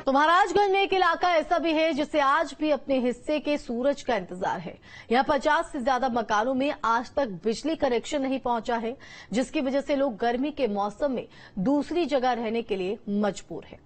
तो महाराजगंज में एक इलाका ऐसा भी है जिसे आज भी अपने हिस्से के सूरज का इंतजार है। यहाँ 50 से ज्यादा मकानों में आज तक बिजली कनेक्शन नहीं पहुंचा है, जिसकी वजह से लोग गर्मी के मौसम में दूसरी जगह रहने के लिए मजबूर हैं।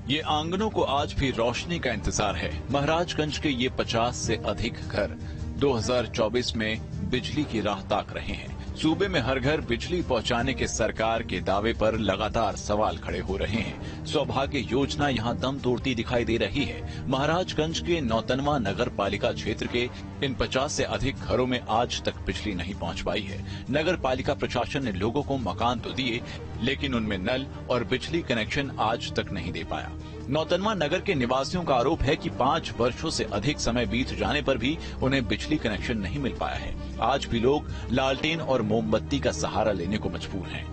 ये आंगनों को आज भी रोशनी का इंतजार है। महाराजगंज के ये 50 से अधिक घर 2024 में बिजली की राह ताक रहे हैं। सूबे में हर घर बिजली पहुंचाने के सरकार के दावे पर लगातार सवाल खड़े हो रहे हैं। सौभाग्य योजना यहां दम तोड़ती दिखाई दे रही है। महाराजगंज के नौतनवा नगर पालिका क्षेत्र के इन 50 से अधिक घरों में आज तक बिजली नहीं पहुंच पाई है। नगर पालिका प्रशासन ने लोगों को मकान तो दिए, लेकिन उनमें नल और बिजली कनेक्शन आज तक नहीं दे पाया। नौतनवा नगर के निवासियों का आरोप है कि 5 वर्षों से अधिक समय बीत जाने पर भी उन्हें बिजली कनेक्शन नहीं मिल पाया है। आज भी लोग लालटेन और मोमबत्ती का सहारा लेने को मजबूर हैं।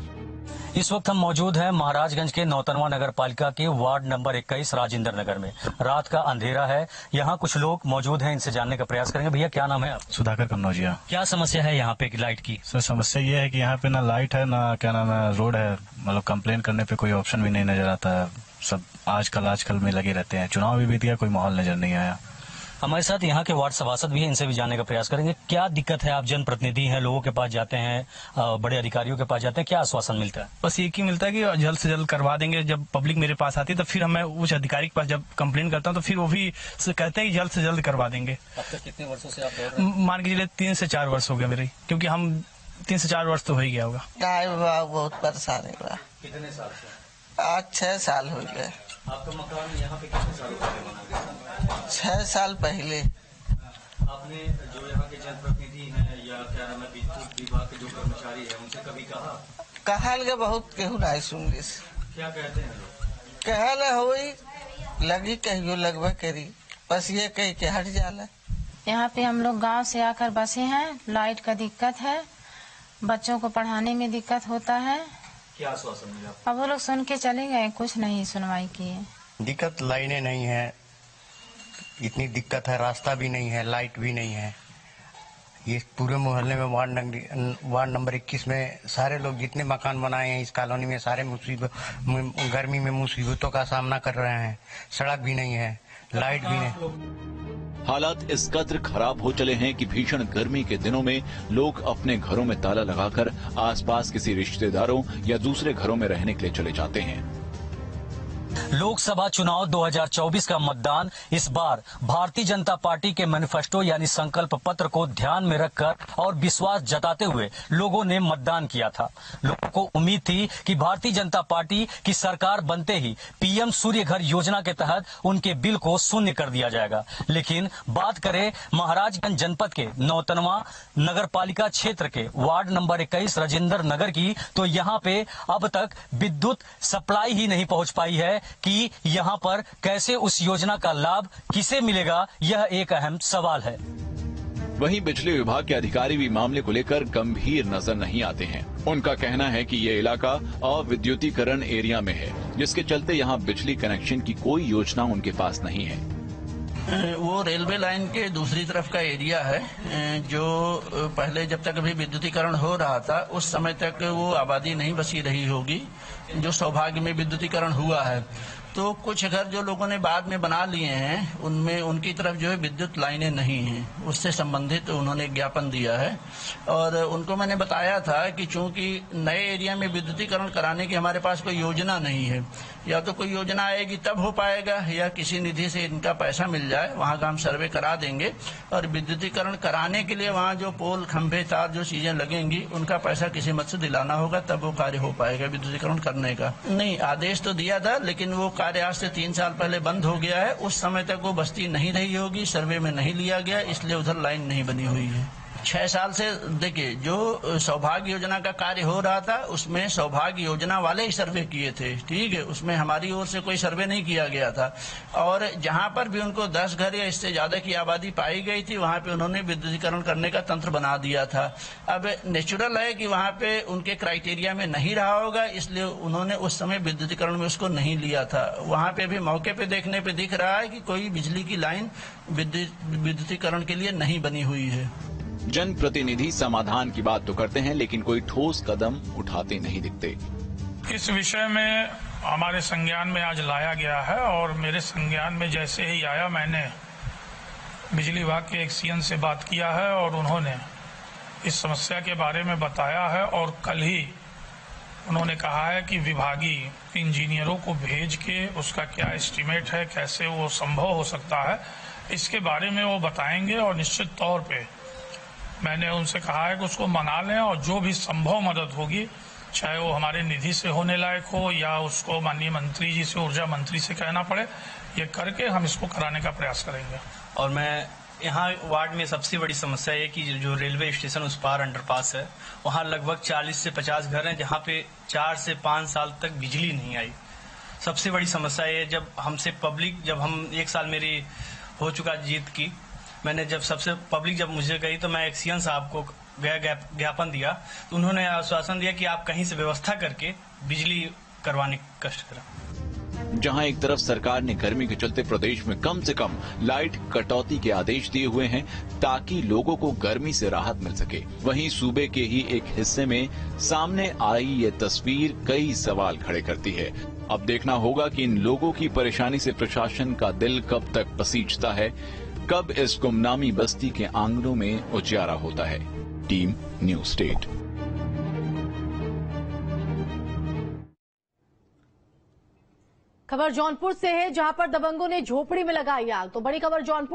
इस वक्त हम मौजूद हैं महाराजगंज के नौतनवा नगर पालिका के वार्ड नंबर 21 राजेंद्र नगर में। रात का अंधेरा है, यहाँ कुछ लोग मौजूद हैं, इनसे जानने का प्रयास करेंगे। भैया क्या नाम है आप? सुधाकर कन्नौजिया। क्या समस्या है यहाँ पे लाइट की? सर समस्या ये है कि यहाँ पे ना लाइट है ना क्या नाम है रोड है। मतलब कंप्लेन करने पे कोई ऑप्शन भी नहीं नजर आता है। सब आजकल में लगे रहते हैं। चुनाव भी बीत गया, कोई माहौल नजर नहीं आया। हमारे साथ यहाँ के वार्ड सभासद भी हैं, इनसे भी जानने का प्रयास करेंगे। क्या दिक्कत है? आप जनप्रतिनिधि हैं, लोगों के पास जाते हैं, बड़े अधिकारियों के पास जाते हैं, क्या आश्वासन मिलता है? बस एक ही मिलता है कि जल्द से जल्द करवा देंगे। जब पब्लिक मेरे पास आती है तो फिर मैं उस अधिकारी के पास जब कंप्लेन करता हूँ तो फिर वो भी कहते हैं कि जल्द से जल्द करवा देंगे। अब तक कितने वर्षों से आप मान के चलिए 3 से 4 वर्ष हो गया मेरे, क्योंकि हम 3 से 4 वर्ष तो हो ही गया होगा। बहुत परेशानी हुआ। कितने साल से? आज 6 साल हो गए। आपका मकान यहाँ पे कितने साल पहले बना? 6 साल पहले। आपने जो यहाँ के जनप्रतिनिधि हैं या क्या नाम है विद्युत विभाग के जो कर्मचारी हैं, उनसे कभी कहा के बहुत केहू नहीं सुन। क्या कहते हैं लोग? कहल हो लगी कहियो लगभग करी, बस ये कह के हट जाला। यहाँ पे हम लोग गांव से आकर बसे हैं। लाइट का दिक्कत है, बच्चों को पढ़ाने में दिक्कत होता है। क्या आश्वासन मिला? अब वो लोग सुन के चले गए, कुछ नहीं सुनवाई किए। दिक्कत लाइनें नहीं है, इतनी दिक्कत है। रास्ता भी नहीं है, लाइट भी नहीं है। ये पूरे मोहल्ले में वार्ड नंबर 21 में सारे लोग जितने मकान बनाए हैं इस कॉलोनी में सारे गर्मी में मुसीबतों का सामना कर रहे हैं। सड़क भी नहीं है, लाइट भी नहीं। हालात इस कदर खराब हो चले हैं कि भीषण गर्मी के दिनों में लोग अपने घरों में ताला लगाकर आसपास किसी रिश्तेदारों या दूसरे घरों में रहने के लिए चले जाते हैं। लोकसभा चुनाव 2024 का मतदान इस बार भारतीय जनता पार्टी के मैनिफेस्टो यानी संकल्प पत्र को ध्यान में रखकर और विश्वास जताते हुए लोगों ने मतदान किया था। लोगों को उम्मीद थी कि भारतीय जनता पार्टी की सरकार बनते ही पीएम सूर्य घर योजना के तहत उनके बिल को शून्य कर दिया जाएगा। लेकिन बात करें महाराजगंज जनपद के नौतनवा नगर पालिका क्षेत्र के वार्ड नंबर 21 राजेंद्र नगर की, तो यहाँ पे अब तक विद्युत सप्लाई ही नहीं पहुँच पाई है कि यहाँ पर कैसे उस योजना का लाभ किसे मिलेगा, यह एक अहम सवाल है। वहीं बिजली विभाग के अधिकारी भी मामले को लेकर गंभीर नजर नहीं आते हैं। उनका कहना है कि ये इलाका अविद्युतीकरण एरिया में है, जिसके चलते यहाँ बिजली कनेक्शन की कोई योजना उनके पास नहीं है। वो रेलवे लाइन के दूसरी तरफ का एरिया है, जो पहले जब तक अभी विद्युतीकरण हो रहा था उस समय तक वो आबादी नहीं बसी रही होगी। जो सौभाग्य में विद्युतीकरण हुआ है तो कुछ घर जो लोगों ने बाद में बना लिए हैं उनमें उनकी तरफ जो है विद्युत लाइनें नहीं हैं। उससे संबंधित उन्होंने ज्ञापन दिया है और उनको मैंने बताया था कि चूंकि नए एरिया में विद्युतीकरण कराने की हमारे पास कोई योजना नहीं है, या तो कोई योजना आएगी तब हो पाएगा या किसी निधि से इनका पैसा मिल जाए, वहाँ का हम सर्वे करा देंगे और विद्युतीकरण कराने के लिए वहाँ जो पोल खंभे तार जो चीजें लगेंगी उनका पैसा किसी मत से दिलाना होगा, तब वो कार्य हो पाएगा विद्युतीकरण करने का। नहीं, आदेश तो दिया था लेकिन वो कार्य आज से 3 साल पहले बंद हो गया है। उस समय तक वो बस्ती नहीं रही होगी, सर्वे में नहीं लिया गया, इसलिए उधर लाइन नहीं बनी हुई है। 6 साल से देखिए जो सौभाग्य योजना का कार्य हो रहा था उसमें सौभाग्य योजना वाले ही सर्वे किए थे, ठीक है, उसमें हमारी ओर से कोई सर्वे नहीं किया गया था। और जहां पर भी उनको 10 घर या इससे ज्यादा की आबादी पाई गई थी वहां पे उन्होंने विद्युतीकरण करने का तंत्र बना दिया था। अब नेचुरल है कि वहां पे उनके क्राइटेरिया में नहीं रहा होगा, इसलिए उन्होंने उस समय विद्युतीकरण में उसको नहीं लिया था। वहां पे भी मौके पे देखने पे दिख रहा है कि कोई बिजली की लाइन विद्युतीकरण के लिए नहीं बनी हुई है। जनप्रतिनिधि समाधान की बात तो करते हैं, लेकिन कोई ठोस कदम उठाते नहीं दिखते। इस विषय में हमारे संज्ञान में आज लाया गया है और मेरे संज्ञान में जैसे ही आया मैंने बिजली विभाग के एक सीएन से बात किया है और उन्होंने इस समस्या के बारे में बताया है और कल ही उन्होंने कहा है कि विभागीय इंजीनियरों को भेज के उसका क्या एस्टीमेट है, कैसे वो संभव हो सकता है, इसके बारे में वो बताएंगे और निश्चित तौर पे मैंने उनसे कहा है कि उसको मंगा लें और जो भी संभव मदद होगी, चाहे वो हमारे निधि से होने लायक हो या उसको माननीय मंत्री जी से, ऊर्जा मंत्री से कहना पड़े, ये करके हम इसको कराने का प्रयास करेंगे। और मैं यहाँ वार्ड में सबसे बड़ी समस्या है कि जो रेलवे स्टेशन उस पार अंडरपास है, वहाँ लगभग 40 से 50 घर हैं जहाँ पे 4 से 5 साल तक बिजली नहीं आई। सबसे बड़ी समस्या ये, जब हमसे पब्लिक, जब हम 1 साल मेरी हो चुका जीत की, मैंने जब सबसे पब्लिक जब मुझे गई तो मैं एक सीएम साहब को ज्ञापन दिया, तो उन्होंने आश्वासन दिया कि आप कहीं से व्यवस्था करके बिजली करवाने की कष्ट करें। जहां एक तरफ सरकार ने गर्मी के चलते प्रदेश में कम से कम लाइट कटौती के आदेश दिए हुए हैं ताकि लोगों को गर्मी से राहत मिल सके, वहीं सूबे के ही एक हिस्से में सामने आई ये तस्वीर कई सवाल खड़े करती है। अब देखना होगा कि इन लोगों की परेशानी से प्रशासन का दिल कब तक पसीजता है, कब इस गुमनामी बस्ती के आंगनों में उजियारा होता है। Team news state. खबर जौनपुर से है, जहां पर दबंगों ने झोपड़ी में लगाई आग। तो बड़ी खबर जौनपुर